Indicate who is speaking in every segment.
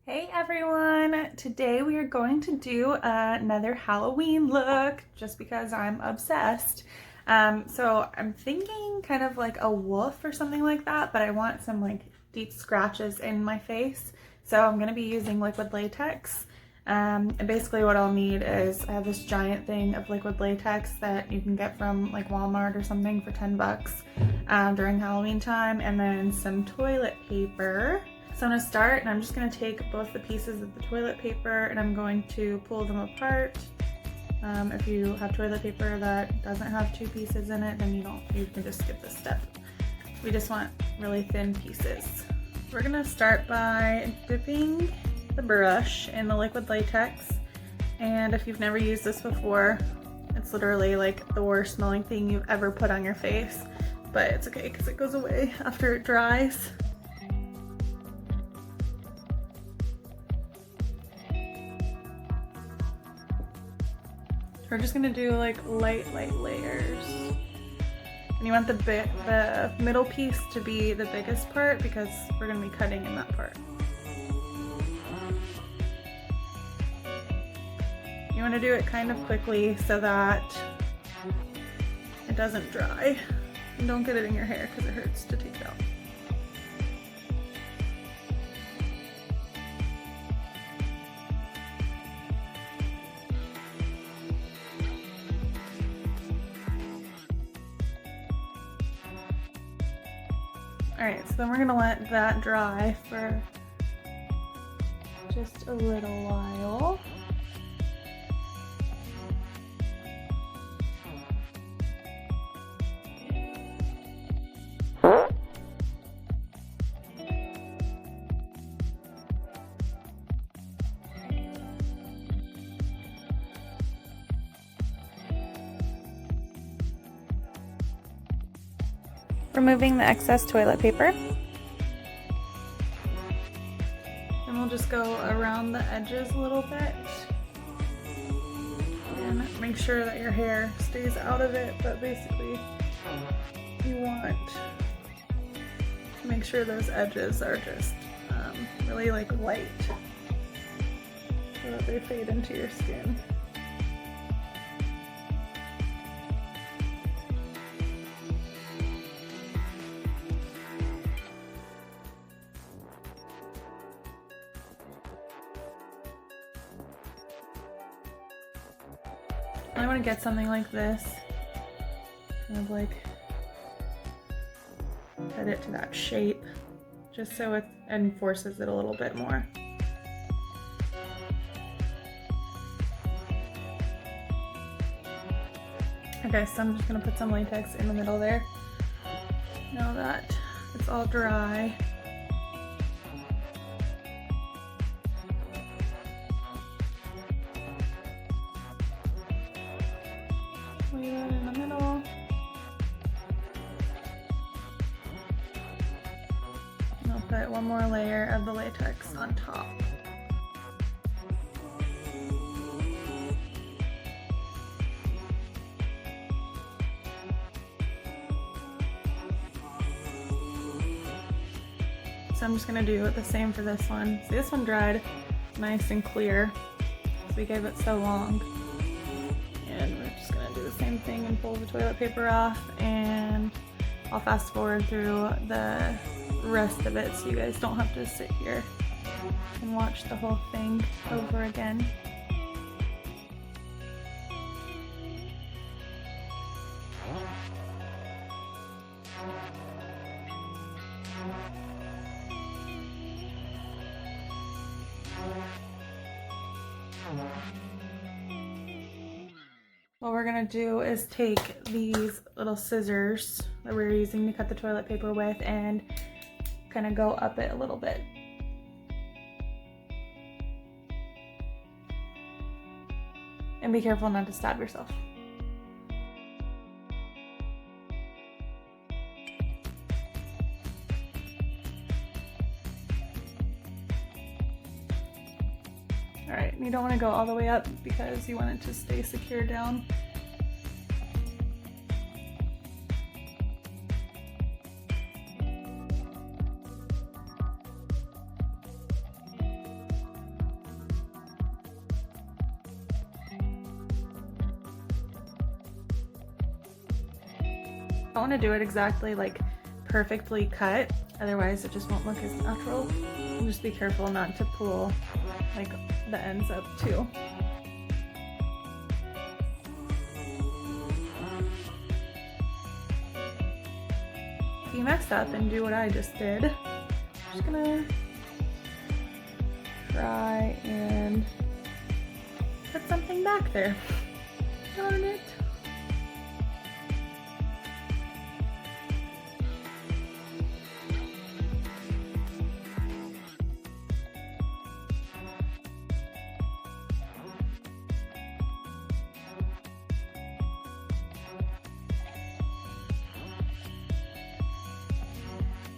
Speaker 1: Hey everyone! Today we are going to do another Halloween look just because I'm obsessed. So I'm thinking kind of like a wolf or something like that, but I want some like deep scratches in my face. So I'm going to be using liquid latex. And basically what I'll need is I have this giant thing of liquid latex that you can get from like Walmart or something for 10 bucks during Halloween time, and then some toilet paper. So I'm going to start and I'm just going to take both the pieces of the toilet paper and I'm going to pull them apart. If you have toilet paper that doesn't have two pieces in it, then you can just skip this step. We just want really thin pieces. We're going to start by dipping the brush in the liquid latex, and if you've never used this before, it's literally like the worst smelling thing you've ever put on your face, but it's okay because it goes away after it dries. We're just gonna do like light layers. And you want the middle piece to be the biggest part because we're gonna be cutting in that part. You wanna do it kind of quickly so that it doesn't dry. And don't get it in your hair because it hurts to take it out. Alright, so then we're gonna let that dry for just a little while. Removing the excess toilet paper. And we'll just go around the edges a little bit. And make sure that your hair stays out of it, but basically you want to make sure those edges are just really like light so that they fade into your skin. I want to get something like this, kind of like cut it to that shape, just so it enforces it a little bit more. Okay, so I'm just going to put some latex in the middle there. Now that it's all dry, lay that in the middle. And I'll put one more layer of the latex on top. So I'm just going to do the same for this one. See, this one dried nice and clear because we gave it so long. And we're just going to do the same thing and pull the toilet paper off, and I'll fast forward through the rest of it so you guys don't have to sit here and watch the whole thing over again. What we're gonna do is take these little scissors that we're using to cut the toilet paper with and kind of go up it a little bit. And be careful not to stab yourself. Alright, you don't want to go all the way up because you want it to stay secure down. I want to do it exactly like perfectly cut, otherwise it just won't look as natural. And just be careful not to pull like the ends up too. If you mess up and do what I just did, I'm just gonna try and put something back there. Darn it.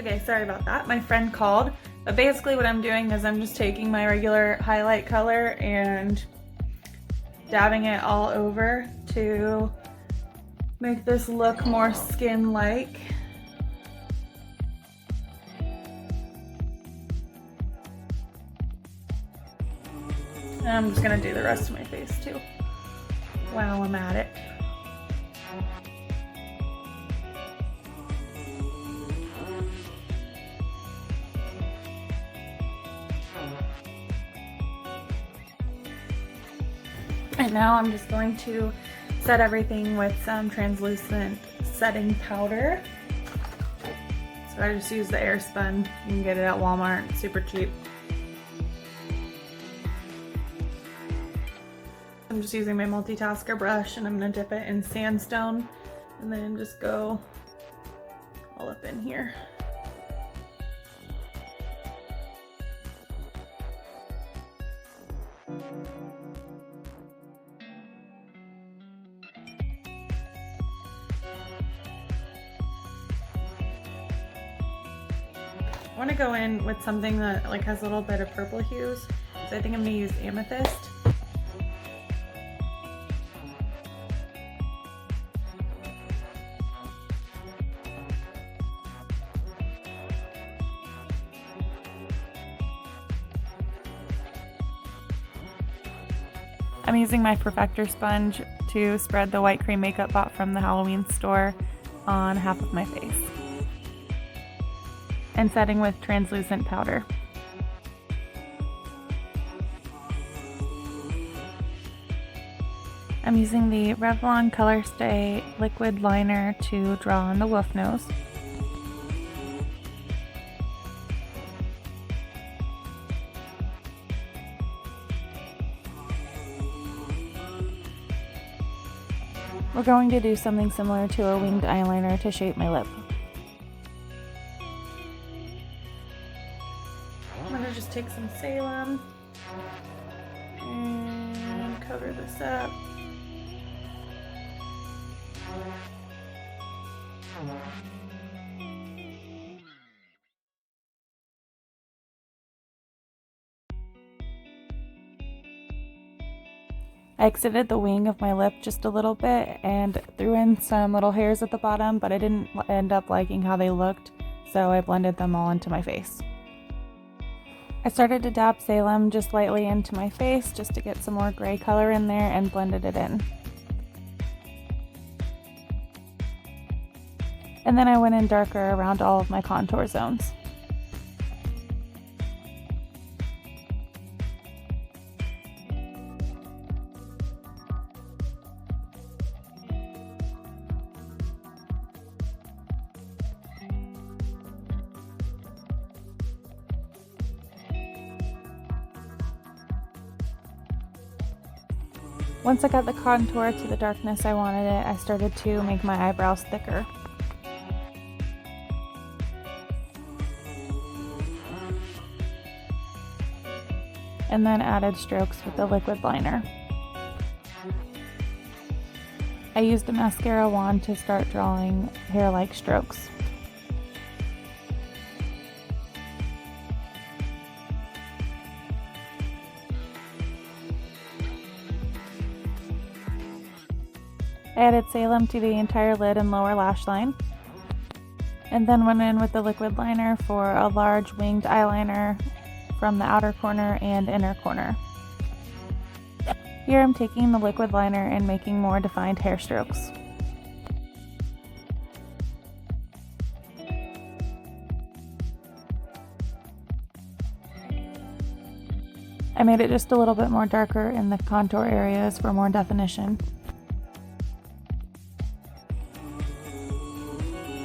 Speaker 1: Okay, sorry about that. My friend called, but basically what I'm doing is I'm just taking my regular highlight color and dabbing it all over to make this look more skin-like. And I'm just gonna do the rest of my face too while I'm at it. And now I'm just going to set everything with some translucent setting powder. So I just use the air spun. You can get it at Walmart, it's super cheap. I'm just using my multitasker brush and I'm gonna dip it in Sandstone and then just go all up in here. I want to go in with something that like has a little bit of purple hues, so I think I'm going to use Amethyst. I'm using my Perfector sponge to spread the white cream makeup bought from the Halloween store on half of my face. And setting with translucent powder. I'm using the Revlon Colorstay liquid liner to draw on the wolf nose. We're going to do something similar to a winged eyeliner to shape my lip. I'm going to just take some Salem and cover this up. I extended the wing of my lip just a little bit and threw in some little hairs at the bottom, but I didn't end up liking how they looked, so I blended them all into my face. I started to dab Salem just lightly into my face just to get some more gray color in there and blended it in. And then I went in darker around all of my contour zones. Once I got the contour to the darkness I wanted it, I started to make my eyebrows thicker. And then added strokes with the liquid liner. I used a mascara wand to start drawing hair-like strokes. I added Salem to the entire lid and lower lash line, and then went in with the liquid liner for a large winged eyeliner from the outer corner and inner corner. Here I'm taking the liquid liner and making more defined hair strokes. I made it just a little bit more darker in the contour areas for more definition.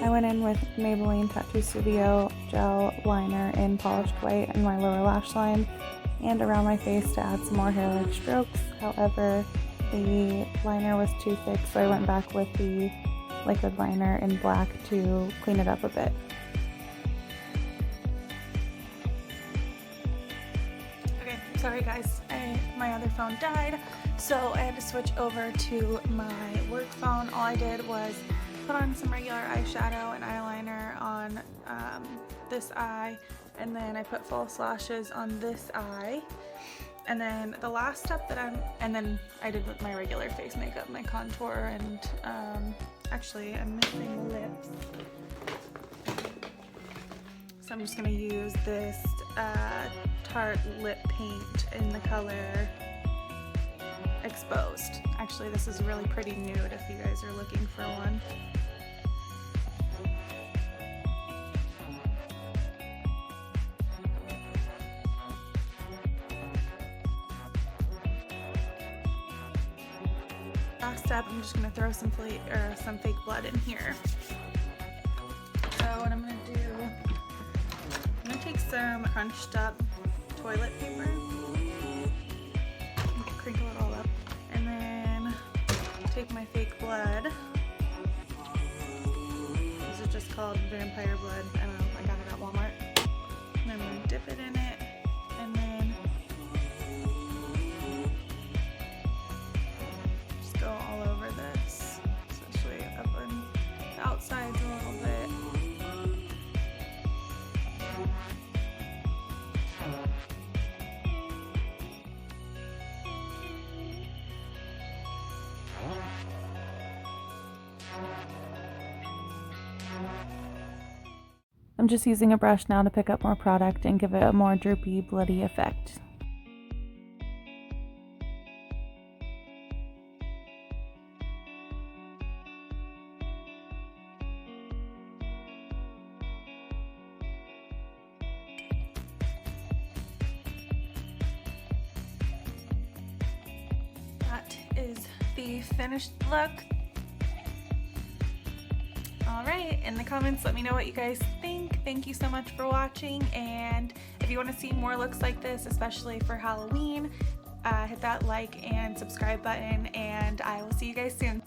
Speaker 1: I went in with Maybelline Tattoo Studio Gel Liner in Polished White in my lower lash line and around my face to add some more hair-like strokes. However, the liner was too thick, so I went back with the liquid liner in black to clean it up a bit. Okay, sorry guys, my other phone died, so I had to switch over to my work phone. All I did was put on some regular eyeshadow and eyeliner on this eye, and then I put false lashes on this eye, and then the last step that and then I did with my regular face makeup, my contour, and actually I'm missing lips, so I'm just gonna use this Tarte lip paint in the color Exposed. Actually, this is a really pretty nude if you guys are looking for one. Last step, I'm just gonna throw some fake blood in here. So what I'm gonna do, I'm gonna take some crunched up toilet paper, crinkle it all up, and then take my fake blood. This is just called vampire blood. I don't know, I got it at Walmart. And I'm gonna dip it in it, and then just go all over this, especially up on the outsides a little bit. I'm just using a brush now to pick up more product and give it a more droopy, bloody effect. That is the finished look. Alright, in the comments let me know what you guys think. Thank you so much for watching, and if you want to see more looks like this, especially for Halloween, hit that like and subscribe button, and I will see you guys soon.